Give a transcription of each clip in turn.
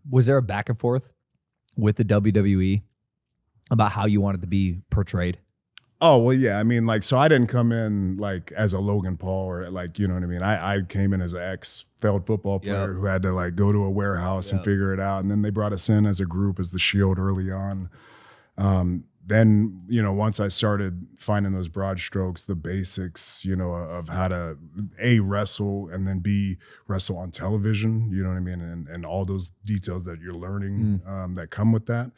Was there a back and forth with the WWE about how you wanted to be portrayed? Oh, well, yeah. I mean, like, so I didn't come in like as a Logan Paul or like, you know what I mean? I came in as an ex-failed football player who had to like go to a warehouse and figure it out. And then they brought us in as a group as the Shield early on. Then, you know, once I started finding those broad strokes, the basics, you know, of how to A, wrestle and then B, wrestle on television, you know what I mean? And all those details that you're learning that come with that.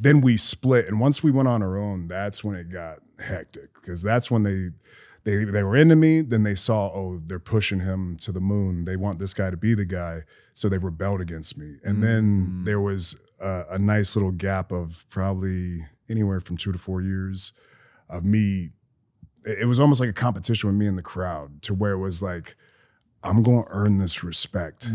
Then we split, and once we went on our own, that's when it got hectic because that's when they were into me. Then they saw, oh, they're pushing him to the moon. They want this guy to be the guy, so they rebelled against me. And then there was a nice little gap of probably anywhere from 2 to 4 years of me. It was almost like a competition with me and the crowd, to where it was like, I'm going to earn this respect.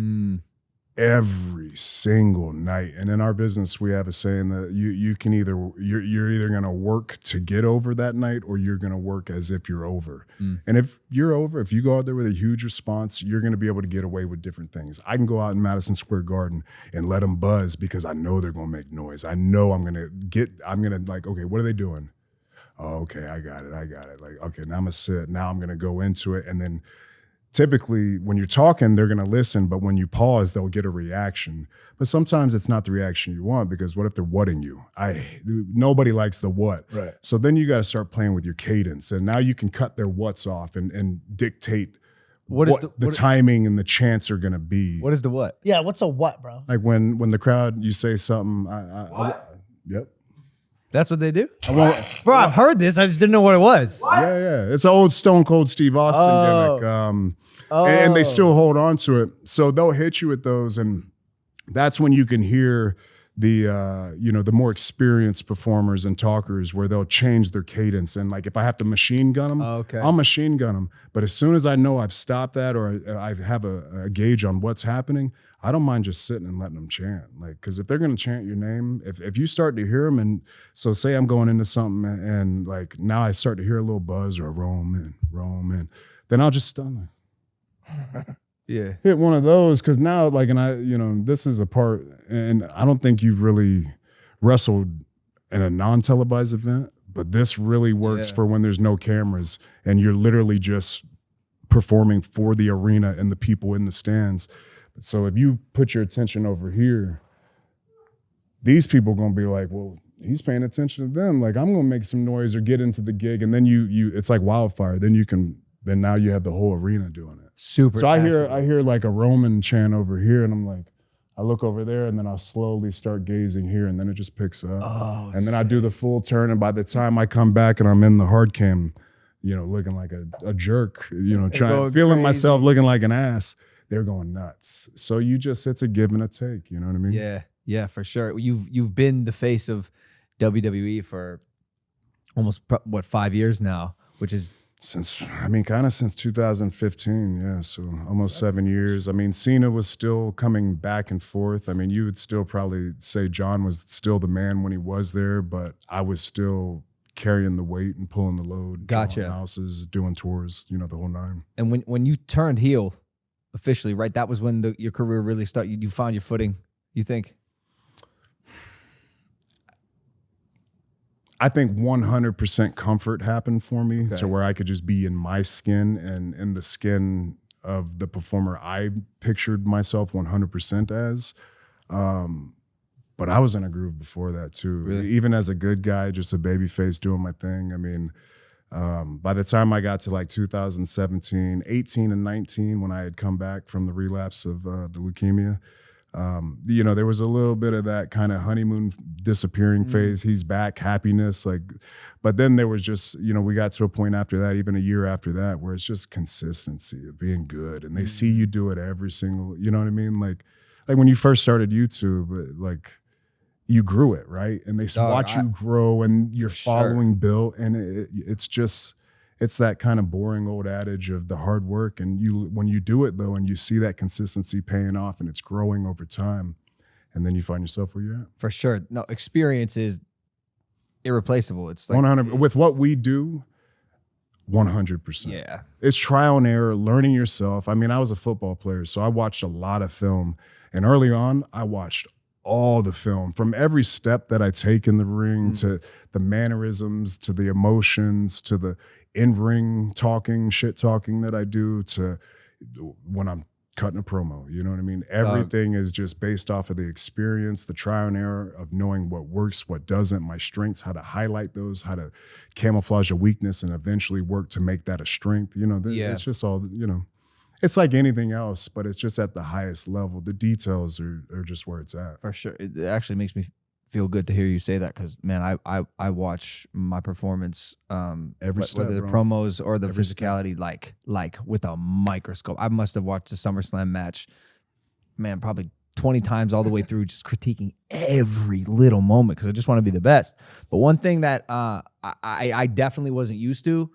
Every single night. And in our business, we have a saying that you can either, you're either going to work to get over that night, or you're going to work as if you're over. And if you're over, if you go out there with a huge response, you're going to be able to get away with different things. I can go out in Madison Square Garden and let them buzz because I know they're going to make noise. I know I'm going to like, okay, what are they doing? Oh, okay, I got it. Like, okay, now I'm going to sit. Now I'm going to go into it. And then typically, when you're talking, they're going to listen, but when you pause, they'll get a reaction. But sometimes it's not the reaction you want, because what if they're whatting you? Nobody likes the what. Right. So then you got to start playing with your cadence, and now you can cut their whats off and dictate what the timing and the chants are going to be. What is the what? Yeah, what's a what, bro? Like when the crowd, you say something. Yep. That's what they do? Bro, I've heard this. I just didn't know what it was. Yeah. It's an old Stone Cold Steve Austin gimmick. And they still hold on to it. So they'll hit you with those, and that's when you can hear the the more experienced performers and talkers, where they'll change their cadence. And like, if I have to machine gun them, I'll machine gun them. But as soon as I know I've stopped that, or I have a gauge on what's happening, I don't mind just sitting and letting them chant. Like, because if they're going to chant your name, if you start to hear them, and so say I'm going into something and like now I start to hear a little buzz or a Roman, then I'll just stun them. Hit one of those, because now, like, and this is a part, and I don't think you've really wrestled in a non-televised event, but this really works for when there's no cameras and you're literally just performing for the arena and the people in the stands. So if you put your attention over here, these people are going to be like, well, he's paying attention to them. Like, I'm going to make some noise or get into the gig. And then it's like wildfire. Then now you have the whole arena doing it. Super. So I hear like a Roman chant over here, and I'm like, I look over there, and then I'll slowly start gazing here, and then it just picks up. And then I do the full turn, and by the time I come back and I'm in the hard cam, looking like a jerk, feeling myself looking like an ass, they're going nuts. So it's a give and a take, you know what I mean? Yeah, for sure. You've been the face of WWE for almost 5 years now, which is since 2015, yeah. So almost 7 years. I mean, Cena was still coming back and forth. I mean, you would still probably say John was still the man when he was there, but I was still carrying the weight and pulling the load. Gotcha. Houses, doing tours, the whole nine. And when you turned heel officially, right? That was when your career really started. You found your footing, you think? I think 100% comfort happened for me, to where I could just be in my skin and in the skin of the performer I pictured myself 100% as. But I was in a groove before that too. Really? Even as a good guy, just a baby face doing my thing. I mean, by the time I got to like 2017, 18 and 19, when I had come back from the relapse of the leukemia, there was a little bit of that kind of honeymoon disappearing phase. He's back, happiness, but then there was just, we got to a point after that, even a year after that, where it's just consistency of being good. And they see you do it every single, you know what I mean? Like when you first started YouTube, like you grew it, right? And they watch you grow, and you're following Bill. And it's that kind of boring old adage of the hard work. And when you do it though, and you see that consistency paying off and it's growing over time, and then you find yourself where you're at. For sure. No, experience is irreplaceable. It's like 100. With what we do, 100%. Yeah. It's trial and error, learning yourself. I mean, I was a football player, so I watched a lot of film. And early on, I watched all the film, from every step that I take in the ring to the mannerisms, to the emotions, to the in-ring talking, shit talking that I do, to when I'm cutting a promo. You know what I mean? Everything is just based off of the experience, the trial and error of knowing what works, what doesn't, my strengths, how to highlight those, how to camouflage a weakness and eventually work to make that a strength. You know, it's just all, you know, it's like anything else, but it's just at the highest level. The details are just where it's at. For sure. It actually makes me feel good to hear you say that, because, man, I watch my performance, Every step, whether the bro. promos or the Every physicality, like with a microscope. I must have watched the SummerSlam match, man, probably 20 times all the way through, just critiquing every little moment because I just want to be the best. But one thing that I definitely wasn't used to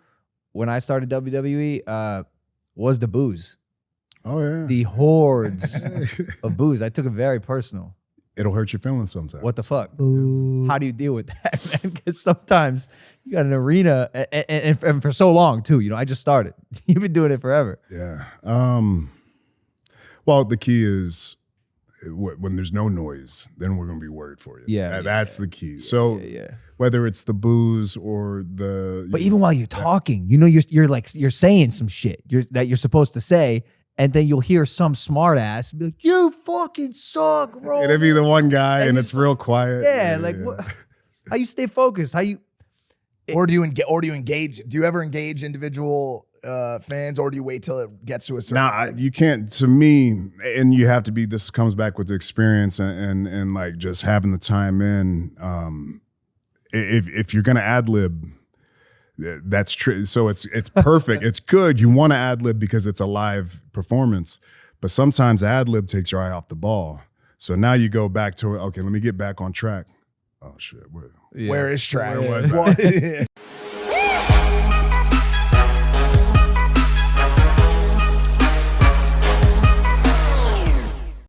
when I started WWE was the booze. Oh, yeah. The hordes of booze. I took it very personal. It'll hurt your feelings sometimes. What the fuck? Boo. How do you deal with that, man? Because sometimes you got an arena, and for so long, too. You know, I just started. You've been doing it forever. Yeah. Well, the key is when there's no noise, then we're going to be worried for you. Yeah. That's the key. So whether it's the booze or the... But even while you're talking, you know, you're saying some shit that you're supposed to say, and then you'll hear some smart ass be like, "You fucking suck, bro." It'll be the one guy, and it's real quiet. What? How you stay focused? How you? Or do you engage? Do you ever engage individual fans, or do you wait till it gets to a certain? Now you can't. To me, and you have to be. This comes back with the experience and like just having the time in. If you're gonna ad lib, that's true. So it's perfect. It's good. You want to ad lib because it's a live performance, but sometimes ad lib takes your eye off the ball. So now you go back to, okay, let me get back on track. Oh shit, where is track? Where was I?